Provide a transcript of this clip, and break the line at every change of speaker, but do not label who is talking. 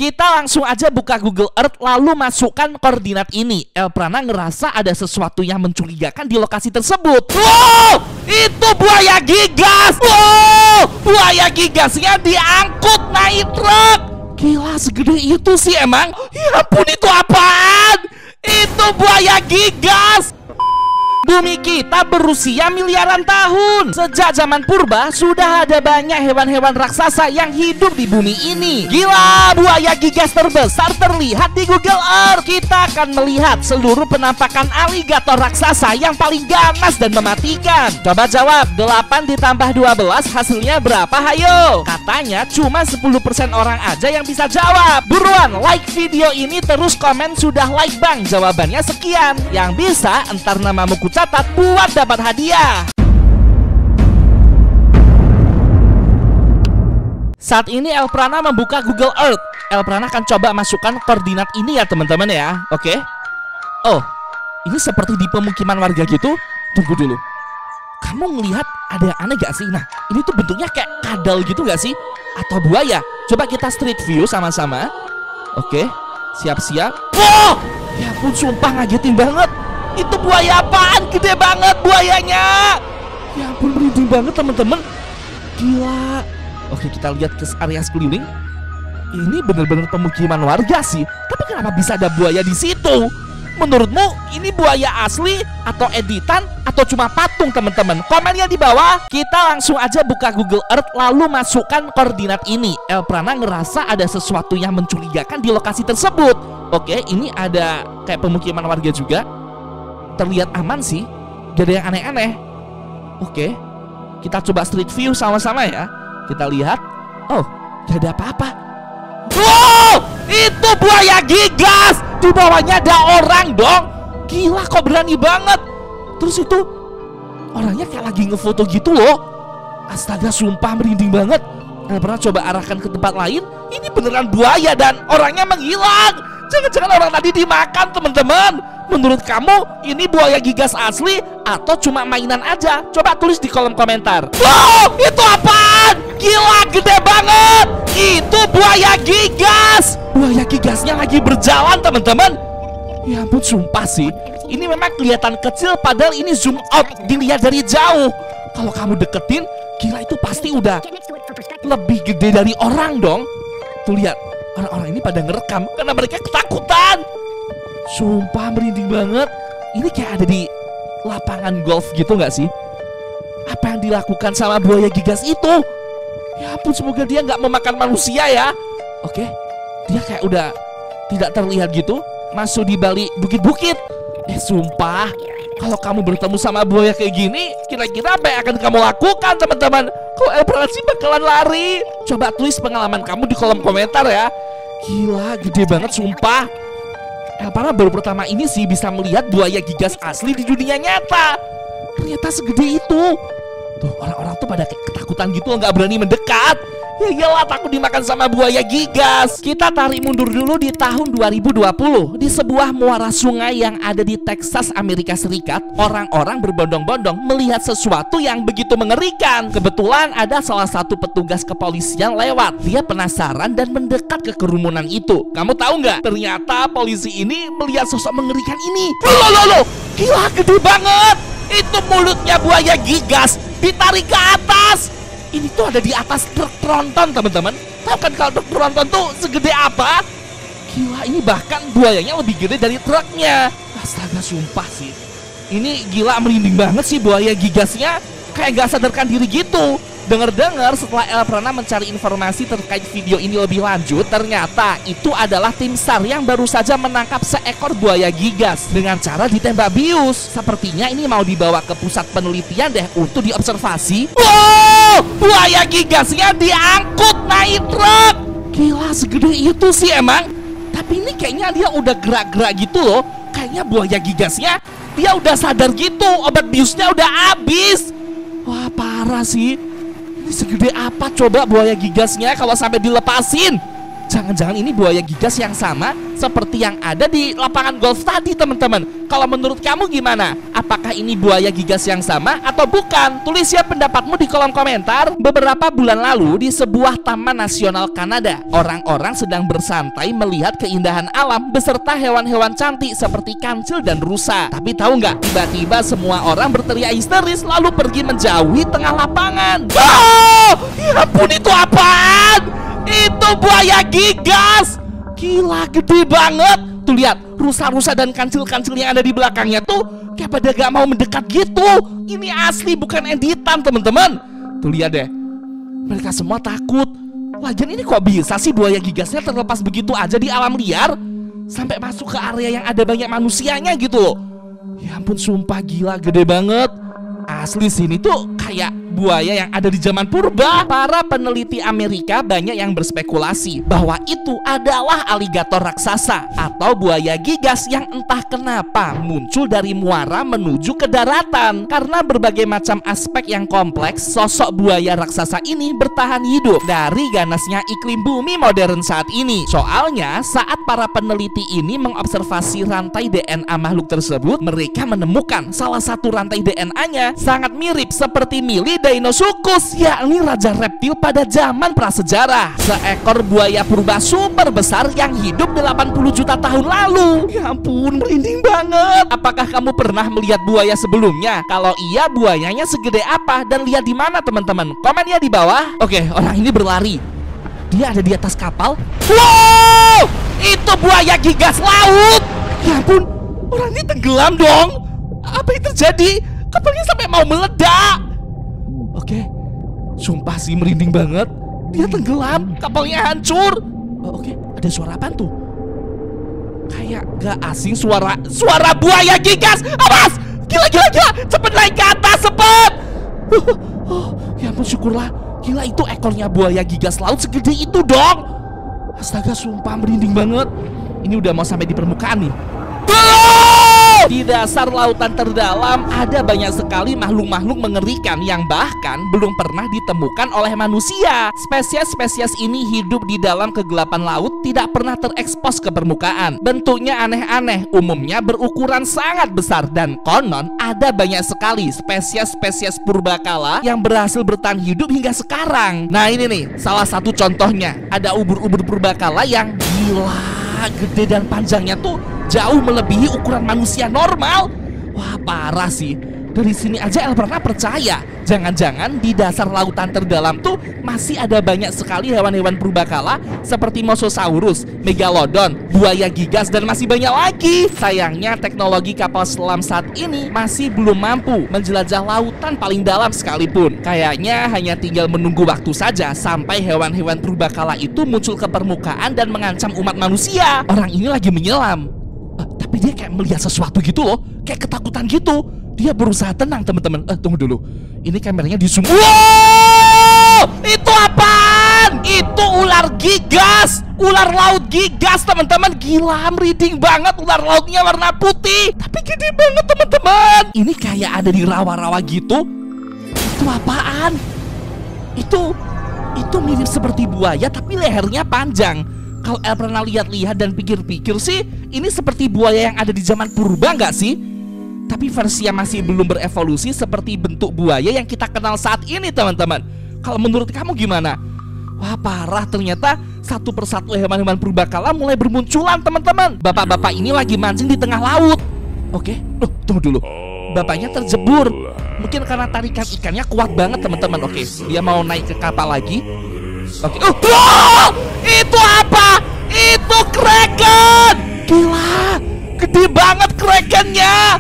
Kita langsung aja buka Google Earth lalu masukkan koordinat ini. Elprana ngerasa ada sesuatu yang mencurigakan di lokasi tersebut. Wow, itu buaya gigas. Wow, buaya gigasnya diangkut naik truk. Gila, segede itu sih emang. Ya ampun, itu apaan? Itu buaya gigas. Bumi kita berusia miliaran tahun. Sejak zaman purba sudah ada banyak hewan-hewan raksasa yang hidup di bumi ini. Gila, buaya gigas terbesar terlihat di Google Earth. Kita akan melihat seluruh penampakan aligator raksasa yang paling ganas dan mematikan. Coba jawab, 8 ditambah 12 hasilnya berapa? Hayo. Katanya cuma 10% orang aja yang bisa jawab. Buruan like video ini, terus komen sudah like bang, jawabannya sekian. Yang bisa entar namamu catat buat dapat hadiah. Saat ini Elprana membuka Google Earth. Elprana akan coba masukkan koordinat ini ya teman-teman ya. Oke. Oh, ini seperti di pemukiman warga gitu. Tunggu dulu. Kamu ngelihat ada yang aneh gak sih? Nah, ini tuh bentuknya kayak kadal gitu gak sih? Atau buaya? Coba kita street view sama-sama. Oke, siap-siap. Wow, ya ampun, sumpah ngagetin banget. Itu buaya apaan? Gede banget buayanya. Ya ampun, merinding banget teman-teman. Gila. Oke, kita lihat ke area sekeliling. Ini bener-bener pemukiman warga sih. Tapi kenapa bisa ada buaya di situ? Menurutmu ini buaya asli atau editan atau cuma patung teman-teman? Komennya di bawah. Kita langsung aja buka Google Earth lalu masukkan koordinat ini. Elprana ngerasa ada sesuatu yang mencurigakan di lokasi tersebut. Oke, ini ada kayak pemukiman warga juga. Terlihat aman sih, gak ada yang aneh-aneh. Oke, kita coba street view sama-sama ya. Kita lihat. Oh, gak ada apa-apa. Wow, itu buaya gigas. Di bawahnya ada orang dong. Gila, kok berani banget. Terus itu orangnya kayak lagi ngefoto gitu loh. Astaga, sumpah merinding banget. Pernah coba arahkan ke tempat lain. Ini beneran buaya dan orangnya menghilang. Jangan-jangan orang tadi dimakan teman-teman. Menurut kamu ini buaya gigas asli atau cuma mainan aja? Coba tulis di kolom komentar. Wow, itu apaan? Gila, gede banget. Itu buaya gigas. Buaya gigasnya lagi berjalan teman-teman. Ya ampun, sumpah sih. Ini memang kelihatan kecil padahal ini zoom out, dilihat dari jauh. Kalau kamu deketin, gila itu pasti udah lebih gede dari orang dong. Tuh lihat, orang-orang ini pada ngerekam karena mereka ketakutan. Sumpah merinding banget. Ini kayak ada di lapangan golf gitu gak sih? Apa yang dilakukan sama buaya gigas itu? Ya ampun, semoga dia gak memakan manusia ya. Oke, dia kayak udah tidak terlihat gitu, masuk di balik bukit-bukit. Sumpah, kalau kamu bertemu sama buaya kayak gini, kira-kira apa yang akan kamu lakukan teman-teman? Kalau Elprana sih bakalan lari. Coba tulis pengalaman kamu di kolom komentar ya. Gila, gede banget sumpah. Elprana baru pertama ini sih bisa melihat buaya gigas asli di dunia nyata. Ternyata segede itu. Tuh, orang-orang tuh pada ketakutan gitu, nggak berani mendekat. Ya iyalah, takut dimakan sama buaya gigas. Kita tarik mundur dulu di tahun 2020. Di sebuah muara sungai yang ada di Texas, Amerika Serikat, orang-orang berbondong-bondong melihat sesuatu yang begitu mengerikan. Kebetulan ada salah satu petugas kepolisian lewat. Dia penasaran dan mendekat ke kerumunan itu. Kamu tahu nggak? Ternyata polisi ini melihat sosok mengerikan ini. Loh, gila, gede banget. Itu mulutnya buaya gigas ditarik ke atas. Ini tuh ada di atas truk tronton teman-teman. Tahu kan kalau truk tronton tuh segede apa? Gila, ini bahkan buayanya lebih gede dari truknya. Astaga, sumpah sih. Ini gila, merinding banget sih buaya gigasnya. Kayak gak sadarkan diri gitu. Dengar-dengar setelah Elprana mencari informasi terkait video ini lebih lanjut, ternyata itu adalah tim SAR yang baru saja menangkap seekor buaya gigas dengan cara ditembak bius. Sepertinya ini mau dibawa ke pusat penelitian deh untuk diobservasi. Wow, buaya gigasnya diangkut naik truk. Gila, segede itu sih emang. Tapi ini kayaknya dia udah gerak-gerak gitu loh. Kayaknya buaya gigasnya dia udah sadar gitu, obat biusnya udah habis. Wah, parah sih. Ini segede apa coba buaya gigasnya kalau sampai dilepasin? Jangan-jangan ini buaya gigas yang sama seperti yang ada di lapangan golf tadi teman-teman. Kalau menurut kamu gimana? Apa Apakah ini buaya gigas yang sama atau bukan? Tulis ya pendapatmu di kolom komentar. Beberapa bulan lalu di sebuah taman nasional Kanada, orang-orang sedang bersantai melihat keindahan alam beserta hewan-hewan cantik seperti kancil dan rusa. Tapi tahu nggak? Tiba-tiba semua orang berteriak histeris lalu pergi menjauhi tengah lapangan. Oh, ya ampun, itu apaan? Itu buaya gigas. Gila, gede banget. Tuh lihat, rusa-rusa dan kancil-kancil yang ada di belakangnya tuh kayak pada gak mau mendekat gitu. Ini asli, bukan editan teman-teman. Tuh lihat deh, mereka semua takut. Lagian ini kok bisa sih buaya gigasnya terlepas begitu aja di alam liar sampai masuk ke area yang ada banyak manusianya gitu loh. Ya ampun, sumpah gila, gede banget. Asli sini tuh kayak buaya yang ada di zaman purba. Para peneliti Amerika banyak yang berspekulasi bahwa itu adalah aligator raksasa atau buaya gigas yang entah kenapa muncul dari muara menuju ke daratan. Karena berbagai macam aspek yang kompleks, sosok buaya raksasa ini bertahan hidup dari ganasnya iklim bumi modern saat ini. Soalnya saat para peneliti ini mengobservasi rantai DNA makhluk tersebut, mereka menemukan salah satu rantai DNA-nya sangat mirip seperti milik Deinosuchus, yakni raja reptil pada zaman prasejarah. Seekor buaya purba super besar yang hidup 80 juta tahun lalu. Ya ampun, merinding banget. Apakah kamu pernah melihat buaya sebelumnya? Kalau iya, buayanya segede apa dan lihat di mana teman-teman? Komen ya di bawah. Oke, orang ini berlari. Dia ada di atas kapal. Wow, itu buaya gigas laut. Ya ampun, orang ini tenggelam dong. Apa yang terjadi? Kapalnya sampai mau meledak. Oke, sumpah sih merinding banget. Dia tenggelam, kapalnya hancur. Oke, ada suara apa tuh? Kayak gak asing suara buaya gigas. Awas, gila, cepet naik ke atas, cepet. Ya ampun, syukurlah. Gila, itu ekornya buaya gigas laut segede itu dong. Astaga, sumpah merinding banget. Ini udah mau sampai di permukaan nih. Di dasar lautan terdalam ada banyak sekali makhluk-makhluk mengerikan yang bahkan belum pernah ditemukan oleh manusia. Spesies-spesies ini hidup di dalam kegelapan laut, tidak pernah terekspos ke permukaan. Bentuknya aneh-aneh, umumnya berukuran sangat besar, dan konon ada banyak sekali spesies-spesies purbakala yang berhasil bertahan hidup hingga sekarang. Nah ini nih salah satu contohnya. Ada ubur-ubur purbakala yang gila, gede dan panjangnya tuh jauh melebihi ukuran manusia normal. Wah, parah sih. Dari sini aja Elbrana percaya jangan-jangan di dasar lautan terdalam tuh masih ada banyak sekali hewan-hewan purbakala seperti Mosasaurus, Megalodon, buaya gigas, dan masih banyak lagi. Sayangnya teknologi kapal selam saat ini masih belum mampu menjelajah lautan paling dalam sekalipun. Kayaknya hanya tinggal menunggu waktu saja sampai hewan-hewan purbakala itu muncul ke permukaan dan mengancam umat manusia. Orang ini lagi menyelam. Tapi dia kayak melihat sesuatu gitu loh, kayak ketakutan gitu. Dia berusaha tenang teman-teman. Tunggu dulu, ini kameranya di zoom. Wow, itu apaan? Itu ular gigas, ular laut gigas teman-teman. Gila, merinding banget. Ular lautnya warna putih, tapi gede banget teman-teman. Ini kayak ada di rawa-rawa gitu. Itu apaan? Itu mirip seperti buaya tapi lehernya panjang. Kalau El pernah lihat-lihat dan pikir-pikir sih, ini seperti buaya yang ada di zaman purba nggak sih? Tapi versi yang masih belum berevolusi seperti bentuk buaya yang kita kenal saat ini teman-teman. Kalau menurut kamu gimana? Wah, parah, ternyata satu persatu hewan-hewan purbakala mulai bermunculan teman-teman. Bapak-bapak ini lagi mancing di tengah laut. Oke, tunggu dulu. Bapaknya terjebur. Mungkin karena tarikan ikannya kuat banget teman-teman. Oke, dia mau naik ke kapal lagi. Oke. Wow, itu apa? Itu kraken. Gila, gede banget krakennya.